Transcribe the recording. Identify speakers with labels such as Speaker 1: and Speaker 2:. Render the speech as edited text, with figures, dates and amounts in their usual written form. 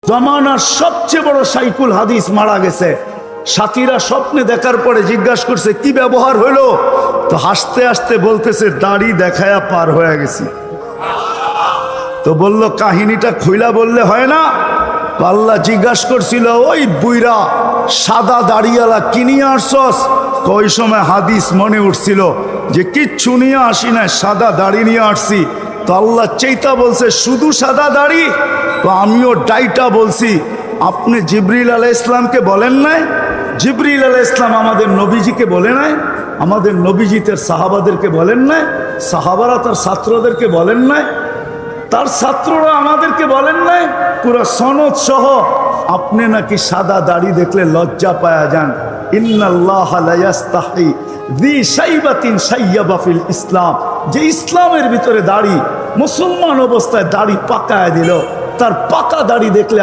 Speaker 1: জমানার সবচেয়ে বড় সাইকুল হাদিস মারা গেছে। সাথীরা স্বপ্নে দেখার পরে জিজ্ঞাসা করছে কি ব্যবহার হলো, তো হাসতে হাসতে বলতেছে দাড়ি দেখায়া পার হয়ে গেছি। তো বলল কাহিনীটা খুইলা বললে হয় না? তো আল্লাহ জিজ্ঞাসা করছিল ওই বুইরা সাদা দাড়িওয়ালা কিনিয়ে আসছস? ওই সময় হাদিস মনে উঠছিল যে কিচ্ছু নিয়ে আসি না, সাদা দাড়ি নিয়ে আসছি। তো আল্লাহ চেতা বলছে শুধু সাদা দাড়ি? তো আমিও ডাইটা বলছি আপনি জিবরিল আলাইহিস ইসলামকে বলেন নাই? জিবরিল আলাইহিস ইসলাম আমাদের নবীজিকে বলে নাই? আমাদের নবীজি তার সাহাবাদেরকে বলেন নাই? সাহাবারা তার ছাত্রদেরকে বলেন নাই? তার ছাত্ররা আমাদেরকে বলেন নাই? পুরো সনদ সহ আপনি নাকি সাদা দাড়ি দেখলে লজ্জা পায়া যান। ইন্নাল্লাহা লা ইয়াস্তাহি যী শাইবাতিন শাইয়াবা ফিল ইসলাম, যে ইসলামের ভিতরে দাড়ি মুসলমান অবস্থায় দাড়ি পাকায় দিল, তার পাকা দাড়ি দেখলে